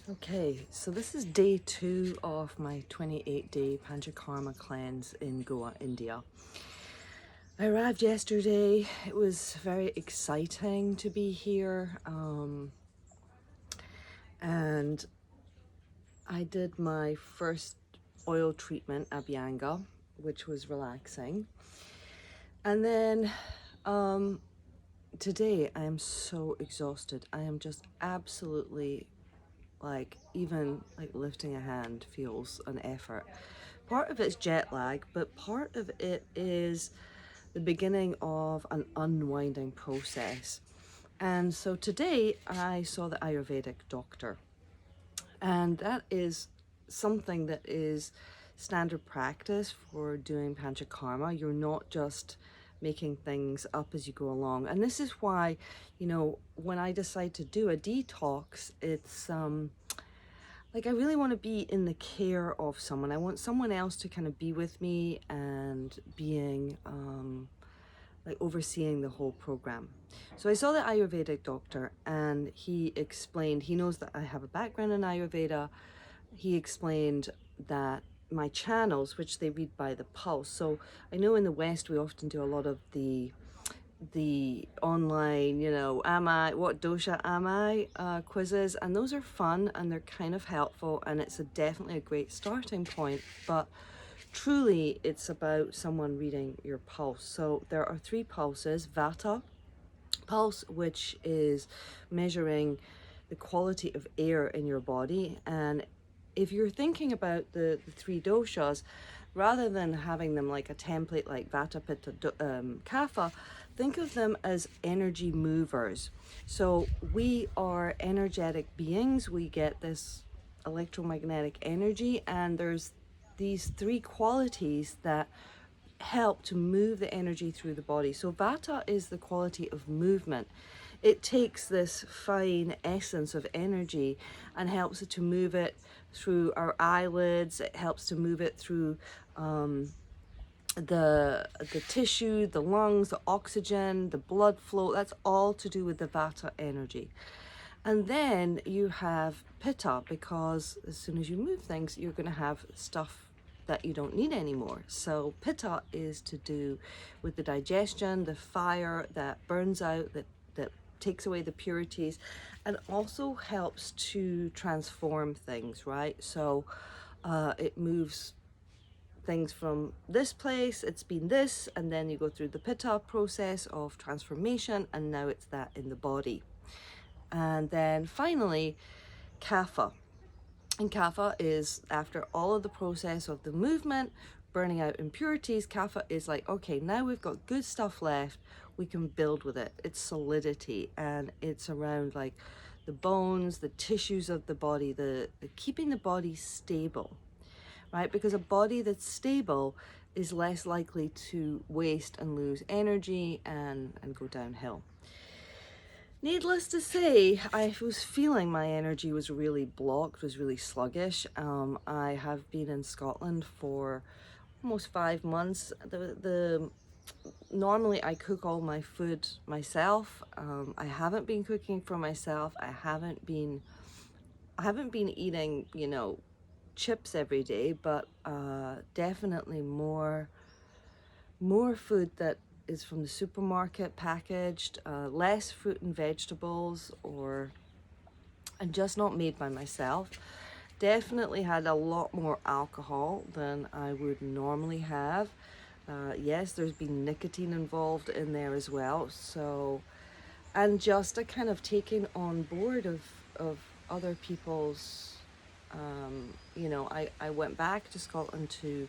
Okay, so this is day 2 of my 28-day Panchakarma cleanse in Goa, India. I arrived yesterday. It was very exciting to be here, and I did my first oil treatment, Abhyanga, which was relaxing. And then today I am so exhausted. I am just absolutely even lifting a hand feels an effort. Part of it's jet lag, but part of it is the beginning of an unwinding process. And so today I saw the Ayurvedic doctor, and that is something that is standard practice for doing Panchakarma. You're not just making things up as you go along. And this is why, when I decide to do a detox, it's I really want to be in the care of someone. I want someone else to kind of be with me and being overseeing the whole program. So I saw the Ayurvedic doctor, and he explained, he knows that I have a background in Ayurveda. He explained that my channels, which they read by the pulse. So I know in the West we often do a lot of the online, what dosha am I quizzes, and those are fun and they're kind of helpful, and it's definitely a great starting point, but truly it's about someone reading your pulse. So there are 3 pulses: Vata pulse, which is measuring the quality of air in your body. And if you're thinking about the 3 doshas, rather than having them like a template like Vata, Pitta, Kapha, think of them as energy movers. So we are energetic beings. We get this electromagnetic energy, and there's these 3 qualities that help to move the energy through the body. So Vata is the quality of movement. It takes this fine essence of energy and helps it to move it through our eyelids. It helps to move it through the tissue, the lungs, the oxygen, the blood flow. That's all to do with the Vata energy. And then you have Pitta, because as soon as you move things, you're going to have stuff that you don't need anymore. So Pitta is to do with the digestion, the fire that burns out, that takes away the purities, and also helps to transform things, right? So it moves things from this place, it's been this, and then you go through the Pitta process of transformation, and now it's that in the body. And then finally, Kapha. And Kapha is, after all of the process of the movement, burning out impurities, Kapha is like, okay, now we've got good stuff left, we can build with it. It's solidity, and it's around the bones, the tissues of the body, the keeping the body stable, right? Because a body that's stable is less likely to waste and lose energy and go downhill. Needless to say, I was feeling my energy was really blocked, was really sluggish. I have been in Scotland for almost 5 months. Normally I cook all my food myself. I haven't been cooking for myself. I haven't been eating, chips every day, but definitely more food that is from the supermarket, packaged, less fruit and vegetables, and just not made by myself. Definitely had a lot more alcohol than I would normally have. Yes, there's been nicotine involved in there as well. So, and just a kind of taking on board of other people's, I went back to Scotland to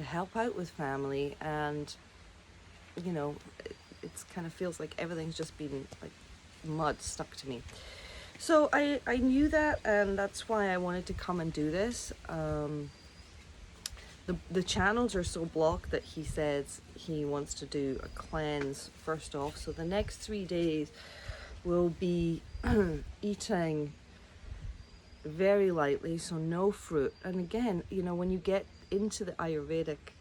help out with family, and it's kind of feels like everything's just been like mud stuck to me. So I knew that, and that's why I wanted to come and do this. The channels are so blocked that he says he wants to do a cleanse first off. So the next 3 days will be eating very lightly, so no fruit. And again, when you get into the Ayurvedic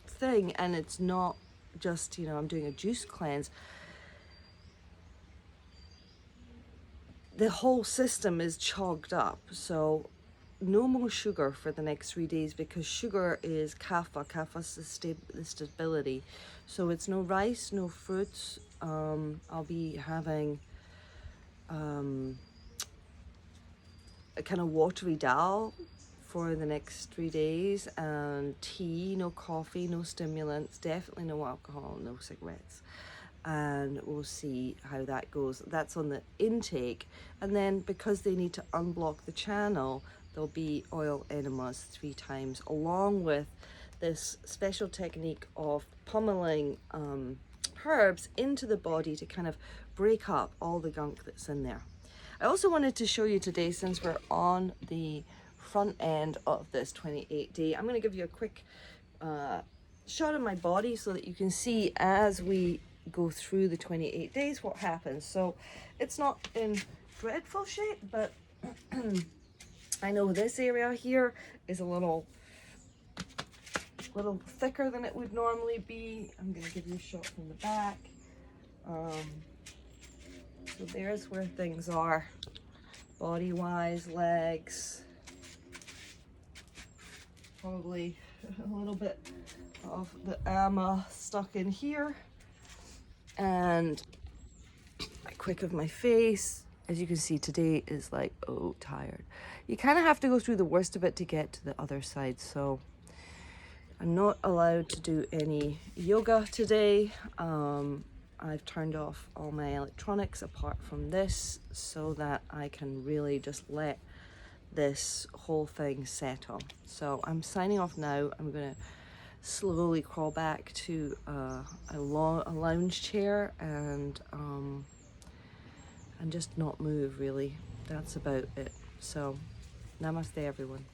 thing, and it's not just, I'm doing a juice cleanse, the whole system is chogged up. So no more sugar for the next 3 days, because sugar is kapha. Kapha's the stability. So it's no rice, no fruits. I'll be having a kind of watery dal for the next 3 days, and tea, no coffee, no stimulants, definitely no alcohol, no cigarettes. And we'll see how that goes. That's on the intake. And then because they need to unblock the channel, there'll be oil enemas 3 times, along with this special technique of pummeling herbs into the body to kind of break up all the gunk that's in there. I also wanted to show you today, since we're on the front end of this 28-day, I'm going to give you a quick shot of my body so that you can see as we go through the 28 days what happens. So it's not in dreadful shape, but I know this area here is a little thicker than it would normally be. I'm going to give you a shot from the back. So there's where things are body wise. Legs, probably a little bit of the ama stuck in here, and a quick of my face. As you can see, today is like, oh, tired. You kind of have to go through the worst of it to get to the other side. So I'm not allowed to do any yoga today. I've turned off all my electronics apart from this, so that I can really just let this whole thing settle. So I'm signing off now. I'm gonna slowly crawl back to a lounge chair and just not move really. That's about it. So namaste everyone.